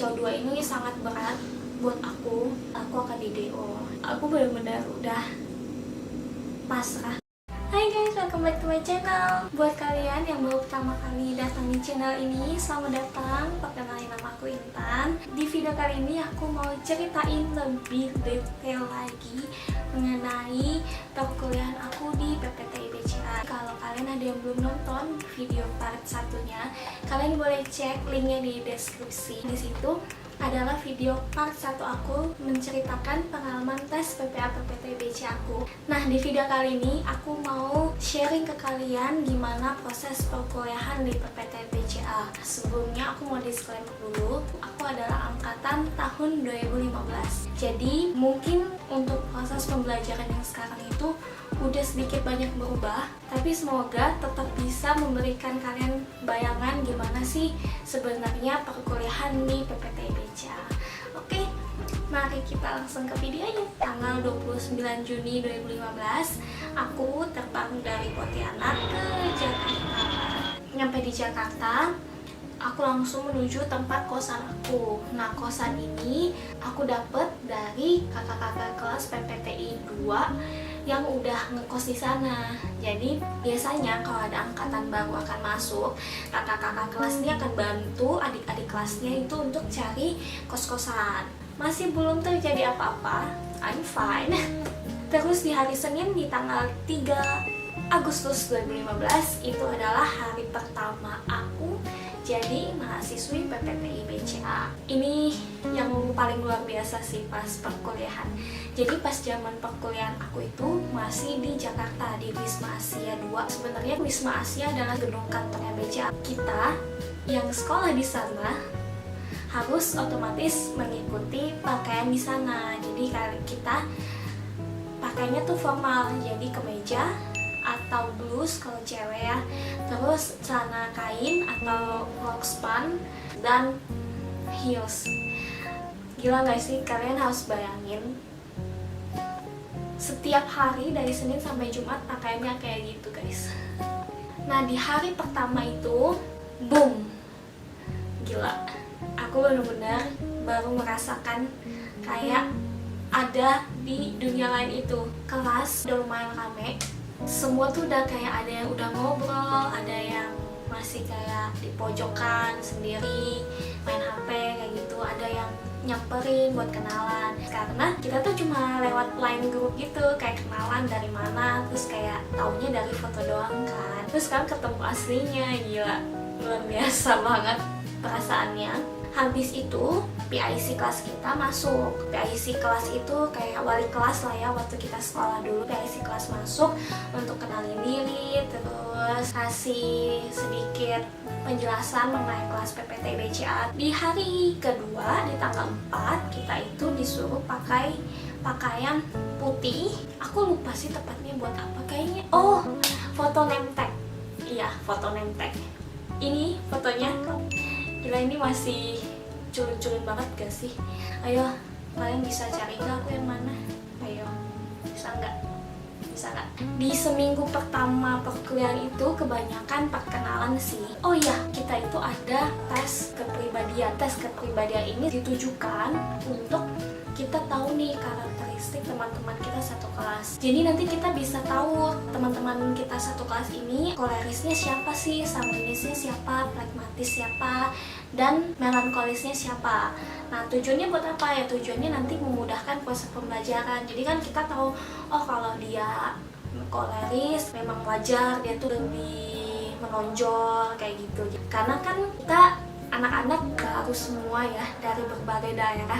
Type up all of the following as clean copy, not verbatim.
CO2 ini sangat berat buat aku akan di DO. Aku benar-benar udah pasrah. Hai guys, welcome back to my channel. Buat kalian yang baru pertama kali datang di channel ini, selamat datang. Perkenalkan, nama aku Intan. Di video kali ini aku mau ceritain lebih detail lagi mengenai perkuliahan aku di PPT IBCA. Kalau kalian ada yang belum nonton video part satunya, kalian boleh cek linknya di deskripsi. Di situ adalah video part 1 aku menceritakan pengalaman tes PPA PPT IBCA aku. Nah, di video kali ini aku mau sharing ke kalian gimana proses perkuliahan di PPT IBCA. Sebelumnya aku mau disclaimer dulu, aku adalah angkatan tahun 2015. Jadi mungkin untuk proses pembelajaran yang sekarang itu udah sedikit banyak berubah, tapi semoga tetap bisa memberikan kalian bayangan gimana sih sebenarnya perkuliahan di PPT IBCA. Oke, mari kita langsung ke videonya. Tanggal 29 Juni 2015 aku terbang dari Pontianak ke Jakarta. Nyampe di Jakarta, aku langsung menuju tempat kosan aku. Nah, kosan ini aku dapet dari kakak-kakak kelas PPTI 2 yang udah ngekos di sana. Jadi biasanya kalau ada angkatan baru akan masuk, kakak-kakak kelas ini akan bantu adik-adik kelasnya itu untuk cari kos-kosan. Masih belum terjadi apa-apa, I'm fine. Terus di hari Senin di tanggal 3 Agustus 2015 itu adalah hari pertama aku jadi mahasiswi PPT IBCA. Ini yang paling luar biasa sih pas perkuliahan. Jadi pas zaman perkuliahan aku itu masih di Jakarta, di Wisma Asia 2. Sebenarnya Wisma Asia adalah gedung kantornya IBCA. Kita yang sekolah di sana harus otomatis mengikuti pakaian di sana. Jadi kita pakainya tuh formal, jadi kemeja atau blus kalau cewek ya, terus celana kain atau rok span dan heels. Gila gak sih, kalian harus bayangin setiap hari dari Senin sampai Jumat pakaiannya kayak gitu guys. Nah, di hari pertama itu boom, gila, aku bener-bener baru merasakan kayak ada di dunia lain itu. Kelas udah lumayan rame, semua tuh udah kayak ada yang udah ngobrol, ada yang masih kayak di pojokan sendiri main HP kayak gitu, ada yang nyamperin buat kenalan. Karena kita tuh cuma lewat line group gitu, kayak kenalan dari mana, terus kayak taunya dari foto doang kan. Terus kan ketemu aslinya, gila, luar biasa banget perasaannya. Habis itu PIC kelas kita masuk. PIC kelas itu kayak wali kelas lah ya waktu kita sekolah dulu. PIC kelas masuk untuk kenalin diri, terus kasih sedikit penjelasan mengenai kelas PPT IBCA. Di hari kedua, di tanggal 4, kita itu disuruh pakai pakaian putih. Aku lupa sih tepatnya buat apa kayaknya. Oh, foto name tag. Iya, foto name tag. Ini fotonya. Gila, ini masih culun-culun banget gak sih? Ayo, kalian bisa cari gak aku yang mana? Ayo, bisa nggak? Bisa nggak? Di seminggu pertama perkuliahan itu kebanyakan perkenalan sih. Oh iya, kita itu ada tes kepribadian. Tes kepribadian ini ditujukan untuk kita tahu nih karakteristik teman-teman kita satu kelas. Jadi nanti kita bisa tahu teman-teman kita satu kelas ini kolerisnya siapa sih, sanguinisnya siapa, pragmatis siapa, dan melankolisnya siapa. Nah, tujuannya buat apa ya? Tujuannya nanti memudahkan proses pembelajaran. Jadi kan kita tahu, oh kalau dia koleris memang wajar dia tuh lebih menonjol kayak gitu. Karena kan kita anak-anak baru semua ya dari berbagai daerah,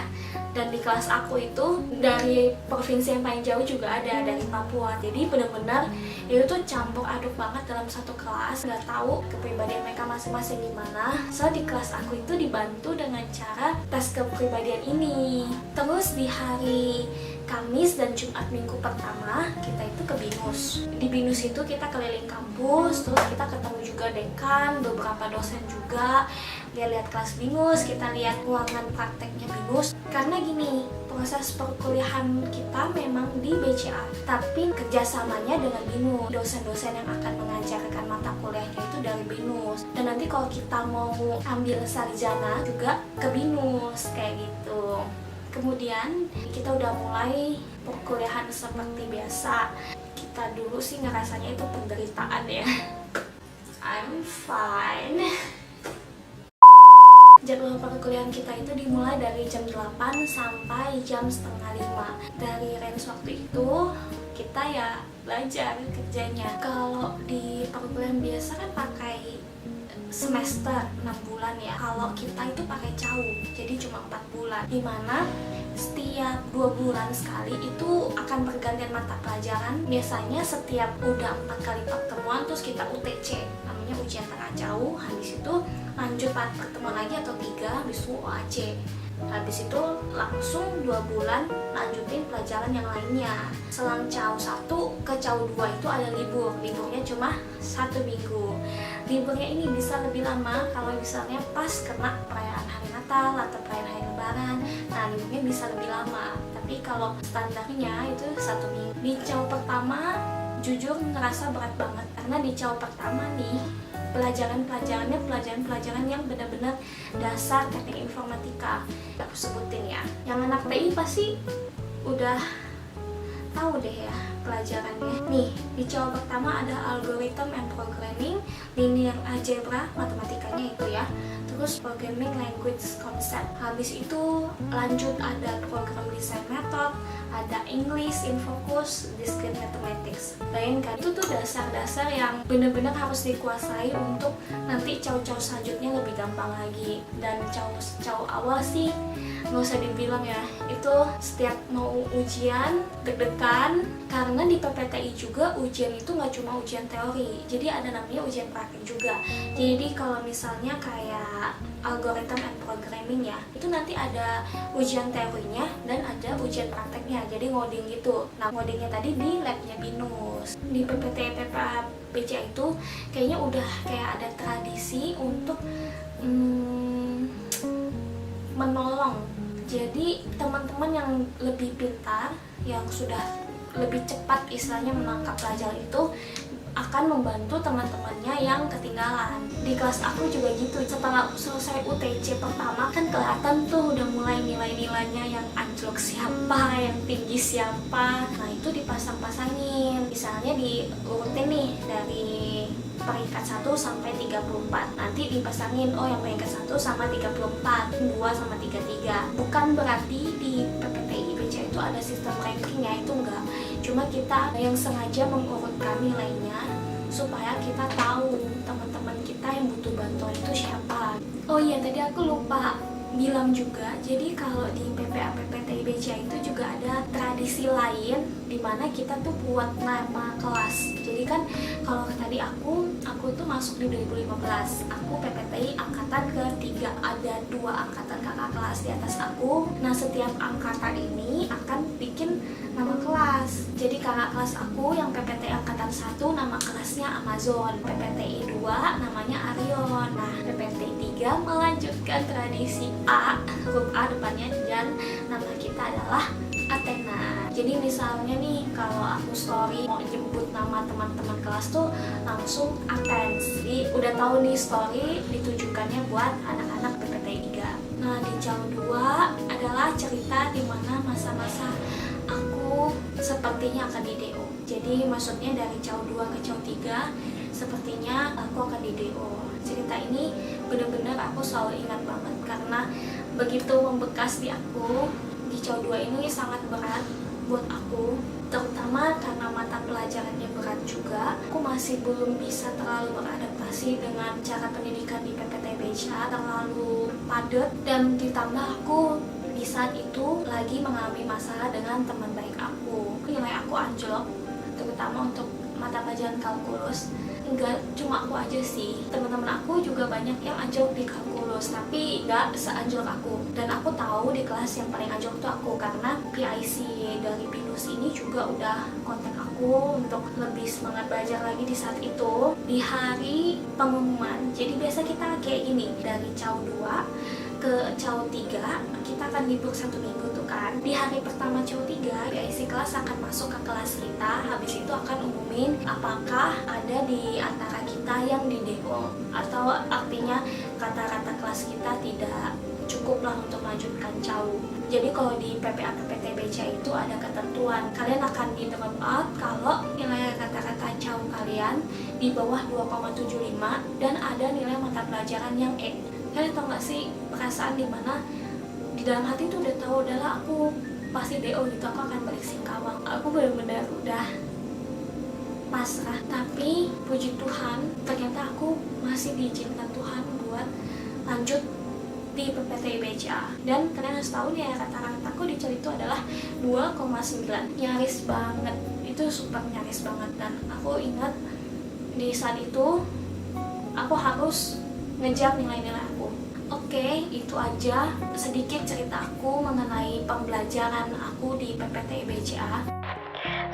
dan di kelas aku itu dari provinsi yang paling jauh juga ada dari Papua. Jadi benar-benar itu tuh campur aduk banget dalam satu kelas, nggak tahu kepribadian mereka masing-masing gimana. So di kelas aku itu dibantu dengan cara tes kepribadian ini. Terus di hari Kamis dan Jumat minggu pertama kita itu ke BINUS. Di BINUS itu kita keliling kampus, terus kita ketemu juga dekan, beberapa dosen juga, lihat kelas BINUS, kita lihat ruangan prakteknya BINUS. Karena gini, proses perkuliahan kita memang di BCA, tapi kerjasamanya dengan BINUS. Dosen-dosen yang akan mengajarkan mata kuliahnya itu dari BINUS. Dan nanti kalau kita mau ambil sarjana juga ke BINUS, kayak gitu. Kemudian kita udah mulai perkuliahan seperti biasa. Kita dulu sih ngerasanya itu penderitaan ya. I'm fine. Jadwal perkuliahan kita itu dimulai dari jam 8 sampai jam setengah 5. Dari range waktu itu kita ya belajar kerjanya. Kalau di perkuliahan biasa kan pakai semester 6 bulan ya. Kalau kita itu pakai CAU, jadi cuma 4 bulan. Dimana setiap 2 bulan sekali itu akan pergantian mata pelajaran. Biasanya setiap udah 4 kali pertemuan terus kita UTC, namanya ujian tengah CAU. Habis itu lanjut pertemuan lagi atau 3, habis itu OAC. Habis itu langsung 2 bulan lanjutin pelajaran yang lainnya. Selang CAU 1 ke CAU 2 itu ada libur. Liburnya cuma 1 minggu. Liburnya ini bisa lebih lama kalau misalnya pas kena perayaan hari Natal atau perayaan hari Lebaran. Nah, liburnya bisa lebih lama. Tapi kalau standarnya itu 1 minggu. Di CAU pertama jujur ngerasa berat banget karena di CAU pertama nih pelajaran-pelajarannya pelajaran-pelajaran yang benar-benar dasar teknik informatika. Aku sebutin ya. Yang anak TI pasti udah tahu deh ya pelajarannya. Nih, di CAU pertama ada algorithm and programming, linear algebra, matematikanya itu ya. Terus programming language concept. Habis itu lanjut ada program design method, ada English in focus, discrete mathematics. Bayangkan itu tuh dasar-dasar yang benar-benar harus dikuasai untuk nanti CAU-CAU selanjutnya lebih gampang lagi. Dan CAU awal sih nggak usah dibilang ya, itu setiap mau ujian deg-degan karena di PPTI juga ujian itu nggak cuma ujian teori, jadi ada namanya ujian praktik juga. Jadi kalau misalnya kayak algorithm and programming ya, itu nanti ada ujian teorinya dan ada ujian prakteknya, jadi ngoding gitu. Nah, ngodingnya tadi di labnya BINUS. Di PPTI PPA BCA itu kayaknya udah kayak ada tradisi untuk menolong. Jadi teman-teman yang lebih pintar, yang sudah lebih cepat istilahnya menangkap pelajaran itu akan membantu teman-temannya yang ketinggalan. Di kelas aku juga gitu, setelah selesai UTC pertama kan kelihatan tuh udah mulai nilai-nilainya yang anjlok siapa, yang tinggi siapa. Nah itu dipasang-pasangin, misalnya diurutin nih dari peringkat 1 sampai 34. Nanti dipasangin, oh yang peringkat 1 sama 34, 2 sama 33. Bukan berarti di PPTI BCA itu ada sistem rankingnya, itu enggak. Cuma kita yang sengaja mengurutkan nilainya supaya kita tahu teman-teman kita yang butuh bantuan itu siapa. Oh iya, tadi aku lupa bilang juga, jadi kalau di PPA PPTI BCA itu juga ada tradisi lain di mana kita tuh buat nama kelas. Jadi kan kalau tadi aku tuh masuk di 2015, aku PPTI angkatan ke-3, ada 2 angkatan kakak kelas di atas aku. Nah setiap angkatan ini akan bikin nama kelas. Jadi kakak kelas aku yang PPTI angkatan 1 nama kelasnya Amazon, PPTI 2 namanya Arion. Nah PPTI 3 melanjutkan tradisi A, huruf A depannya, dan nama kita adalah Athena. Jadi misalnya nih kalau aku story mau jemput nama teman-teman kelas tuh langsung Athens. Jadi udah tahu nih story ditujukannya buat anak-anak PPTI 3. Nah di CAU 2 adalah cerita dimana masa-masa aku sepertinya akan di DO. Jadi maksudnya dari CAU 2 ke CAU 3 sepertinya aku akan di DO. Cerita ini benar-benar aku selalu ingat banget karena begitu membekas di aku. Di CAU 2 ini sangat berat buat aku, terutama karena mata pelajarannya berat juga. Aku masih belum bisa terlalu beradaptasi dengan cara pendidikan di PPTI BCA, terlalu padat, dan ditambah aku di saat itu lagi mengalami masalah dengan teman baik aku. Nilai aku anjlok, terutama untuk mata pelajaran kalkulus. Enggak cuma aku aja sih, teman-teman aku juga banyak yang anjlok di kalkulus. lulus, tapi nggak seanjlok aku. Dan aku tahu di kelas yang paling anjlok tuh aku, karena PIC dari BINUS ini juga udah kontak aku untuk lebih semangat belajar lagi di saat itu, di hari pengumuman. Jadi biasa kita kayak gini, dari CAU 2 ke CAU 3 kita akan libur 1 minggu tuh kan. Di hari pertama CAU 3 PIC kelas akan masuk ke kelas kita, habis itu akan umumin apakah ada di antara kita yang di DO, atau artinya kata-kata kelas kita tidak cukup lah untuk melanjutkan CAU. Jadi kalau di PPA PPT BCA itu ada ketentuan, kalian akan di drop out kalau nilai kata-kata CAU kalian di bawah 2,75 dan ada nilai mata pelajaran yang E. Kalian tau gak sih perasaan dimana di dalam hati tuh udah tahu, udahlah aku pasti DO gitu, aku akan balik Singkawang. Aku benar-benar udah pasrah, tapi puji Tuhan ternyata aku masih diizinkan Tuhan buat lanjut di PPT BCA. Dan kalian harus tahu nih ya, kata-kataku di CAU itu adalah 2,9, nyaris banget, itu super nyaris banget. Dan aku ingat di saat itu aku harus ngejar nilai-nilai aku. Oke, itu aja sedikit cerita aku mengenai pembelajaran aku di PPT BCA.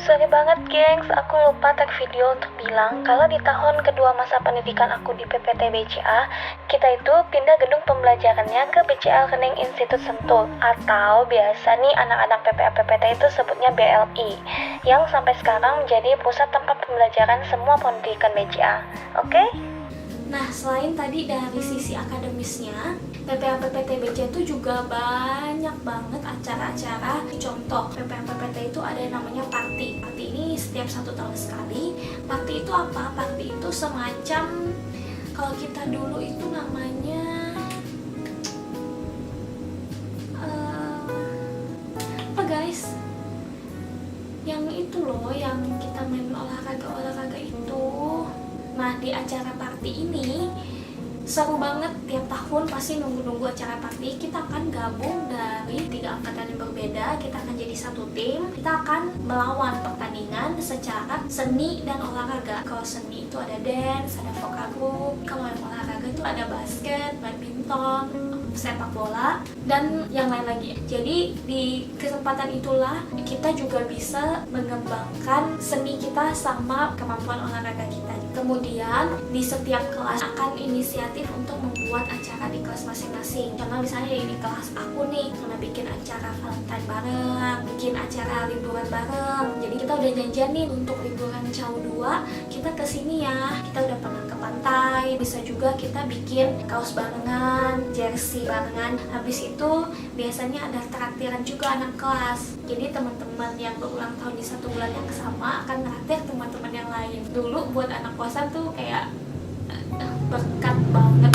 Sorry banget gengs, aku lupa tag video untuk bilang kalau di tahun kedua masa pendidikan aku di PPT BCA, kita itu pindah gedung pembelajarannya ke BCA Learning Institute Sentul, atau biasa nih anak-anak PPA PPT itu sebutnya BLI, yang sampai sekarang menjadi pusat tempat pembelajaran semua pendidikan BCA. Oke? Nah, selain tadi dari sisi akademisnya, PPA PPT BCA itu juga banyak banget acara-acara. Contoh, PPA PPT itu ada yang namanya party. Party ini setiap 1 tahun sekali. Party itu apa? Party itu semacam, kalau kita dulu itu namanya apa guys? Yang itu loh, yang kita main olahraga itu. Nah, di acara party ini seru banget, tiap tahun pasti nunggu-nunggu acara party. Kita akan gabung dari 3 angkatan yang berbeda, kita akan jadi satu tim, kita akan melawan pertandingan secara seni dan olahraga. Kalau seni itu ada dance, ada vokal group. Kalau yang olahraga itu ada basket, badminton, sepak bola, dan yang lain lagi. Jadi di kesempatan itulah kita juga bisa mengembangkan seni kita sama kemampuan olahraga kita. Kemudian di setiap kelas akan inisiatif untuk membuat acara di kelas masing-masing. Contoh misalnya di kelas aku nih, karena bikin acara Valentine bareng, bikin acara liburan bareng. Jadi kita udah janjian nih untuk liburan CAU 2, kita kesini ya. Kita udah pernah ke pantai, bisa juga kita bikin kaos barengan, jersey barengan. Habis itu biasanya ada traktiran juga anak kelas. Jadi teman-teman yang berulang tahun di 1 bulan yang sama akan traktir teman-teman yang lain. Dulu buat anak kosan tuh kayak berkat banget,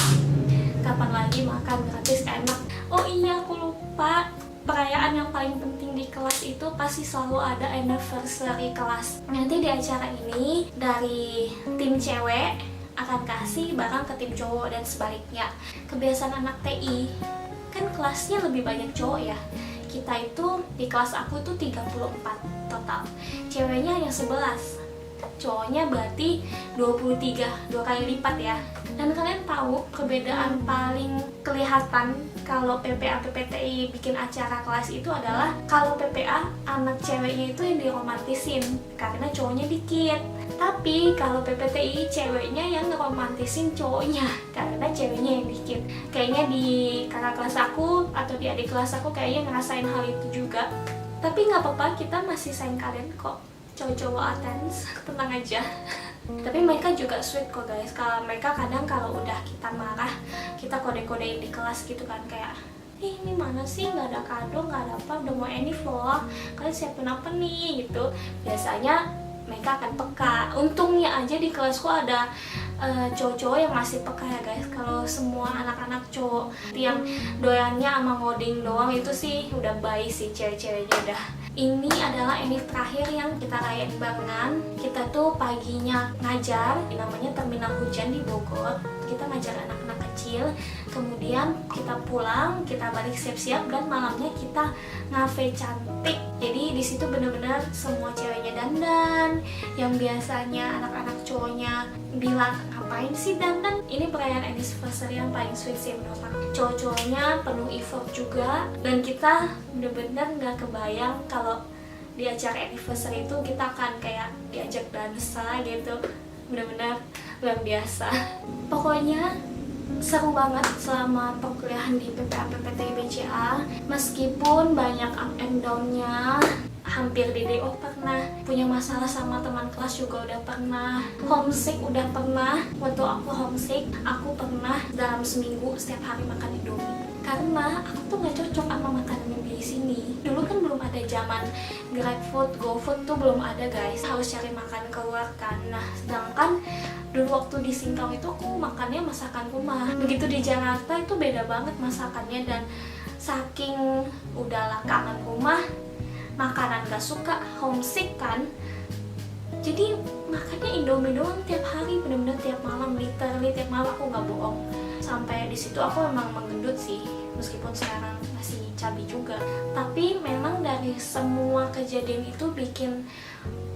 kapan lagi makan gratis enak. Oh iya, aku lupa, perayaan yang paling penting di kelas itu pasti selalu ada anniversary kelas. Nanti di acara ini dari tim cewek akan kasih barang ke tim cowok dan sebaliknya. Kebiasaan anak TI kan kelasnya lebih banyak cowok ya. Kita itu di kelas aku tuh 34 total, ceweknya hanya 11, cowoknya berarti 23, 2 kali lipat ya. Dan kalian tahu perbedaan paling kelihatan kalau PPA PPTI bikin acara kelas itu adalah kalau PPA anak ceweknya itu yang diromantisin karena cowoknya dikit. Tapi kalau PPTI ceweknya yang ngeromantisin cowoknya karena ceweknya yang dikit. Kayaknya di kakak kelas aku atau di adik kelas aku kayaknya ngerasain hal itu juga. Tapi nggak apa-apa, kita masih sayang kalian kok, cowok-cowok Athens, tenang aja. Tapi mereka juga sweet kok guys. Kalau mereka kadang kalau udah kita marah, kita kode-kodein di kelas gitu kan, kayak ini mana sih, nggak ada kado, nggak ada apa, udah mau enif loh, kalian siapin apa nih gitu. Biasanya mereka akan peka. Untungnya aja di kelasku ada cowok-cowok yang masih peka ya guys. Kalau semua anak-anak cowok yang doyannya sama ngoding doang itu sih udah baik sih, cewek-ceweknya udah. Ini adalah enif terakhir yang kita rayain barengan. Kita tuh paginya ngajar, namanya Terminal Hujan di Bogor. Kita ngajar anak-anak kecil. Kemudian kita pulang, kita balik siap-siap, dan malamnya kita ngafe cantik. Jadi di situ bener-bener semua ceweknya dandan, yang biasanya anak-anak cowoknya bilang ngapain sih dandan. Ini perayaan anniversary yang paling sweet sih menurut aku. Cowok-cowoknya penuh effort juga, dan kita bener-bener nggak kebayang kalau di acara anniversary itu kita akan kayak diajak dansa gitu. Bener-bener luar biasa. Pokoknya seru banget selama perkuliahan di PPA PPT BCA. Meskipun banyak up and down-nya, hampir di DO pernah, punya masalah sama teman kelas juga udah pernah, homesick udah pernah. Waktu aku homesick, aku pernah dalam seminggu setiap hari makan Indomie. Karena aku tuh gak cocok sama makanan yang di sini. Dulu kan belum ada zaman GrabFood, GoFood tuh belum ada guys. Harus cari makan keluar kan. Nah, sedangkan dulu waktu di Singkawang itu aku makannya masakan rumah. Begitu di Jakarta itu beda banget masakannya, dan saking udahlah kangen rumah, makanan gak suka, homesick kan. Jadi makannya Indomie doang tiap hari, bener-bener tiap malam, literally tiap malam, aku gak bohong. Sampai di situ aku emang menggendut sih, meskipun sekarang masih cabi juga. Tapi memang dari semua kejadian itu bikin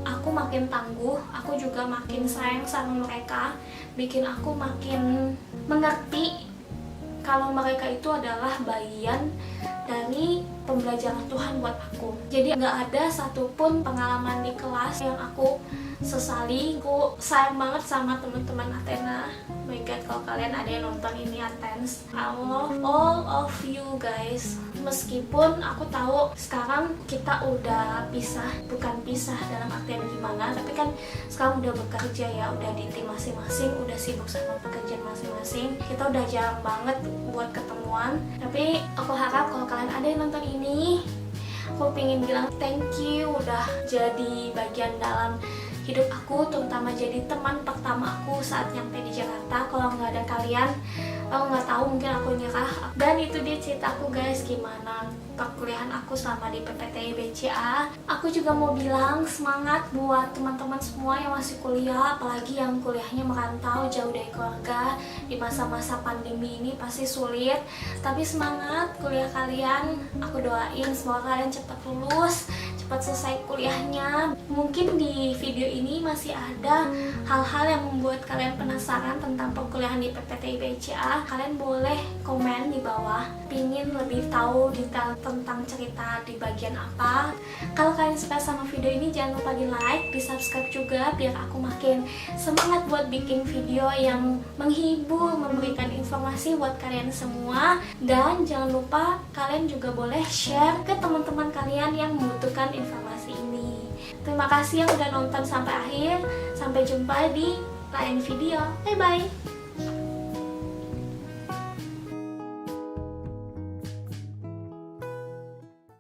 aku makin tangguh, aku juga makin sayang sama mereka, bikin aku makin mengerti kalau mereka itu adalah bagian dari pembelajaran Tuhan buat aku. Jadi nggak ada satupun pengalaman di kelas yang aku sesali. Aku sayang banget sama teman-teman Athena. Oh my god, kalau kalian ada yang nonton ini Athens, I love all of you guys. Meskipun aku tahu sekarang kita udah pisah, bukan pisah dalam artian gimana, tapi kan sekarang udah bekerja ya, udah di tim masing-masing, udah sibuk sama pekerjaan masing-masing. Kita udah jarang banget buat ketemuan. Tapi aku harap kalau kalian ada yang nonton ini, aku pengen bilang thank you udah jadi bagian dalam hidup aku, terutama jadi teman pertama aku saat nyampe di Jakarta. Kalau nggak ada kalian, aku nggak tahu, mungkin aku nyerah. Dan itu dia ceritaku guys, gimana perkuliahan aku selama di PPT BCA. Aku juga mau bilang semangat buat teman-teman semua yang masih kuliah, apalagi yang kuliahnya merantau jauh dari keluarga. Di masa-masa pandemi ini pasti sulit, tapi semangat kuliah kalian. Aku doain semoga kalian cepat lulus, cepat selesai kuliahnya. Mungkin di video ini masih ada hal-hal yang membuat kalian penasaran tentang perkuliahan di PPT BCA. Kalian boleh komen di bawah, pingin lebih tahu detail tentang cerita di bagian apa. Kalau kalian suka sama video ini, jangan lupa di like, di subscribe juga, biar aku makin semangat buat bikin video yang menghibur, memberikan informasi buat kalian semua. Dan jangan lupa kalian juga boleh share ke teman-teman kalian yang membutuhkan informasi ini. Terima kasih yang udah nonton sampai akhir. Sampai jumpa di lain video. Bye bye.